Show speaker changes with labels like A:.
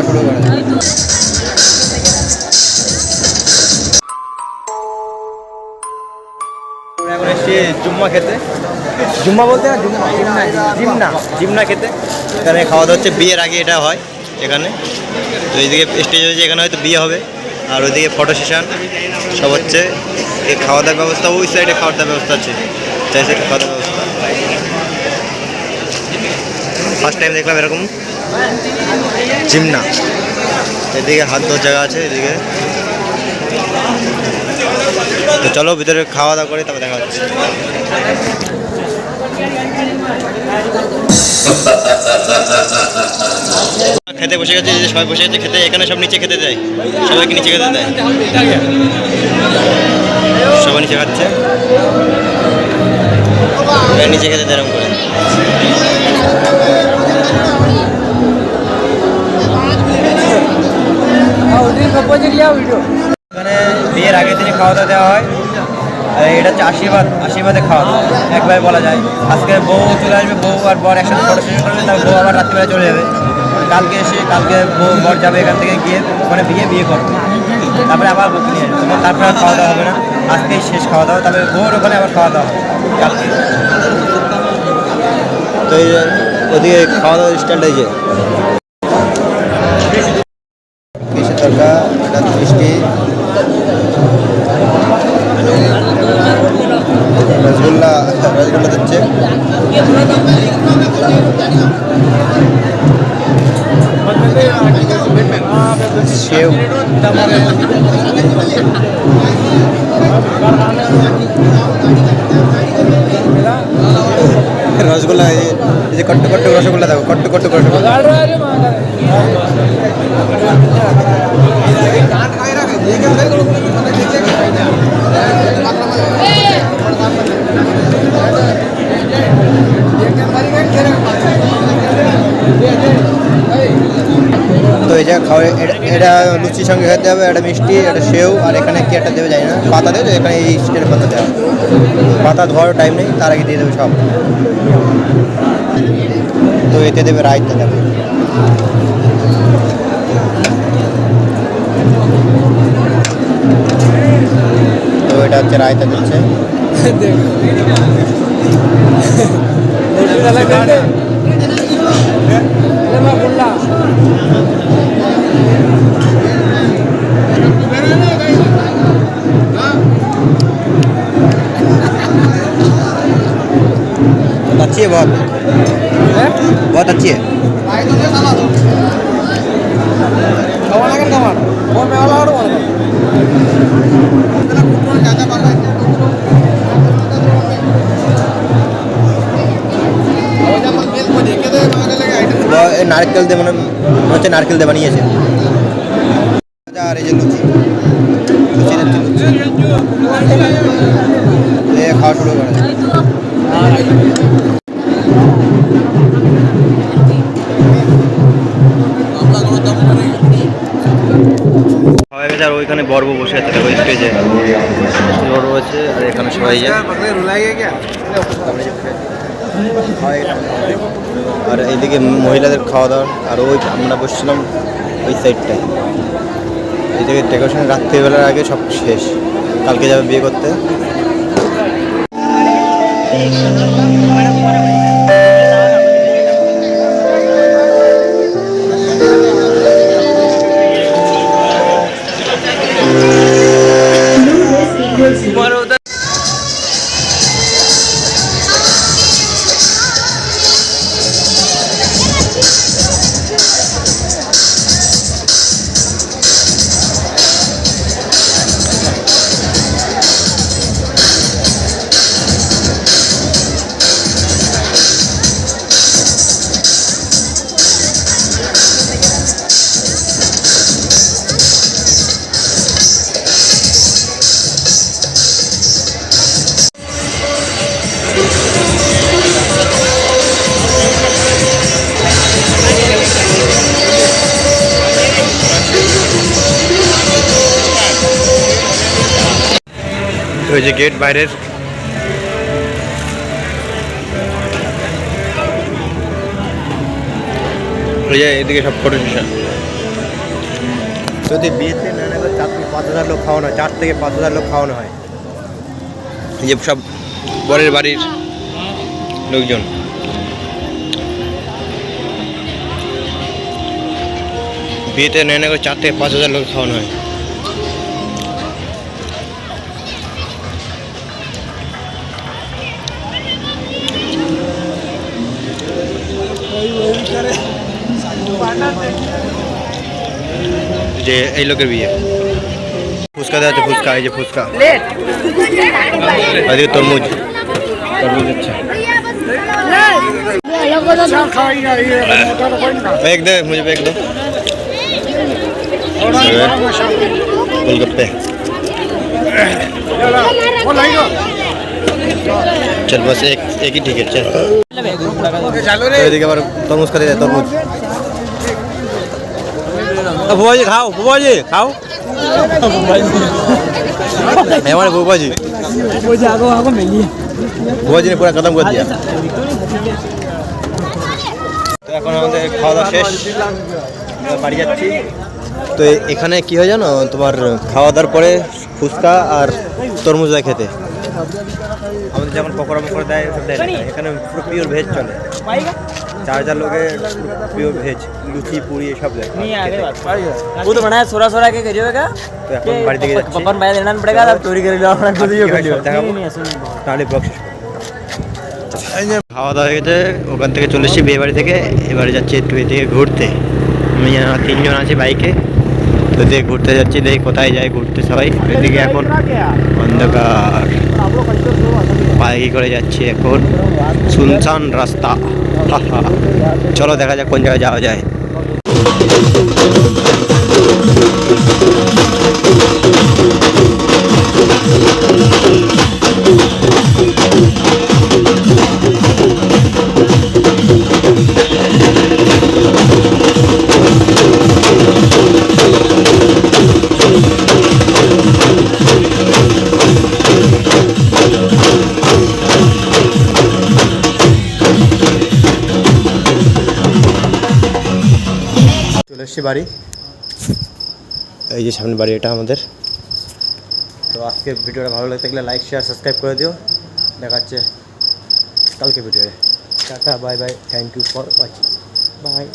A: শুরু করে দেয়। এখন এসছি জুম্মা খেতে, জুম্মা বলতে না জিমনা জিমনা খেতে। এখানে খাওয়া দাওয়া হচ্ছে, বিয়ের আগে এটা হয় এখানে। তো এইদিকে স্টেজ হয়েছে, এখানে হয়তো বিয়ে হবে, আর ওইদিকে ফটো সেশন সব হচ্ছে। এই খাওয়া দাওয়ার ব্যবস্থা, ওই সাইডে খাওয়া দাওয়ার ব্যবস্থা আছে, চাই সাইডে খাওয়া দাওয়ার ব্যবস্থা। ফার্স্ট টাইম দেখলাম এরকম জিমনা। এদিকে হাত ধোয়ার জায়গা আছে এদিকে। তো চলো ভিতরে খাওয়া দাওয়া করে তারপর দেখা হচ্ছে। খেতে বসে গেছে, যে সবাই বসে গেছে খেতে। এখানে সব নিচে খেতে দেয়, সবাইকে নিচে খেতে দেয়, সবাই নিচে খাচ্ছে, নিচে খেতে দেয় এরকম করে। এখানে বিয়ের আগের দিনে খাওয়া দাওয়া দেওয়া হয়। এটা হচ্ছে আশীর্বাদে খাওয়া দাওয়া একবারে বলা যায়। আজকে বউ চলে আসবে, বউ আর বর একসাথে ফটো সেশন করবে, তারপর বউ আবার রাত্রিবেলা চলে যাবে। কালকে বউ বর যাবে এখান থেকে গিয়ে ওখানে বিয়ে করবে, তারপরে আবার বউকে নিয়ে আসবে। তারপরে আর খাওয়া দাওয়া হবে না, আজকেই শেষ খাওয়া দাওয়া। তারপরে বউর ওখানে আবার খাওয়া দাওয়া হবে কালকে। তো এই ওদিকে খাওয়া দাওয়ার স্টাইলটা এই যে কিসের তরকা, এটা মিষ্টি, রসগোল্লা দিচ্ছে। সেও রসগোল্লা, এই যে কট্টু রসগোল্লা, দেখো কট্টু রসগোল্লা। তো এই যা খাওয়া, এটা লুচির সঙ্গে খেতে হবে। একটা মিষ্টি, একটা সেও, আর এখানে কি একটা দেবে জানি না, পাতা দেবে। এখানে এই স্টের পাতা দেওয়া, পাতা ধোয়ারও টাইম নেই, তার আগে দিয়ে দেবে সব। তো এতে দেবে রায়তা দেবে। তো এটা হচ্ছে রায়তা দিচ্ছে। अच्छी है, बहुत अच्छी है। नारकेल दे मन हे नारकेल दे बनिए लुचि खावा शुरू कर আর ওইখানে বর্ব বসে আছে, ওই স্টেজে বর্ব আছে, আর এখানে সবাই আর এইদিকে মহিলাদের খাওয়া দাওয়া। আর ওই আমরা বসছিলাম ওই সাইডটায়। এইদিকে ডেকোরেশন রাত্রিবেলার আগে সব শেষ, কালকে যাবে বিয়ে করতে। ওই যে গেট বাইরের, ওই যে এদিকে সব ফটো সেশন। যদি বিয়েতে না নেবে 4 থেকে 5,000 লোক খাওয়ানো হয়, 4 থেকে 5,000 লোক খাওয়ানো হয়। এই যে সব বরের বাড়ির লোকজন। বিয়েতে নেয় না করে 4 থেকে 5,000 লোক খাওয়ানো হয়। যে এই লোকের বিয়ে। ফুচকা দেওয়া হচ্ছে, ফুচকা, এই যে ফুচকা, এদিকে তরমুজ, তরমুজ হচ্ছে। एक दे मुझे एक दो गोलगप्पे। चल बस एक ही ठीक है चल। এদিকে আবার তরমুজ খাতে যায়, তরমুজ। बुआ खाओ, बुआ खाओ। हमारे बुआ जी ने पूरा खत्म कर दिया। তো এখন আমাদের খাওয়া দাওয়া শেষ, বাড়ি যাচ্ছি। তো এখানে কি হয় জানো, তোমার খাওয়া দাওয়ার পরে ফুচকা আর তরমুজ দেয় খেতে। আমাদের যেমন পকোড়া মকোড়া দেয় ওসব দেয় না, এখানে পুরো পিওর ভেজ চলে। 4,000 লোকের পিওর ভেজ, লুচি পুরি এসব দেয়।
B: वो तो बना है सोरा सोरा के करिएगा
A: তো এখন বাড়ি থেকে যাচ্ছি।
B: पप्पा भाई देना पड़ेगा अब चोरी कर लो अपना खुद ही कर लियो
A: দেখাবো, তাহলে ব্লগ শেষ করবো। খাওয়া দাওয়া হয়ে গেছে, ওখান থেকে চলে এসেছি বিয়ে বাড়ি থেকে। এবারে যাচ্ছি একটু এদিকে ঘুরতে। আমি 3 জন আছি বাইকে, তো এদিকে ঘুরতে যাচ্ছি। দেখি কোথায় যাই ঘুরতে সবাই। এদিকে এখন অন্ধকার, বাইকে করে যাচ্ছি এখন, শুনশান রাস্তা। চলো দেখা যাক কোন জায়গায় যাওয়া যায়। চলে এসছি বাড়ি, এই যে সামনে বাড়ি, এটা আমাদের। তো আজকে ভিডিওটা ভালো লাগে থাকলে লাইক শেয়ার সাবস্ক্রাইব করে দিও। দেখা হচ্ছে কালকে ভিডিওতে। Tata, bye bye, thank you for watching, by.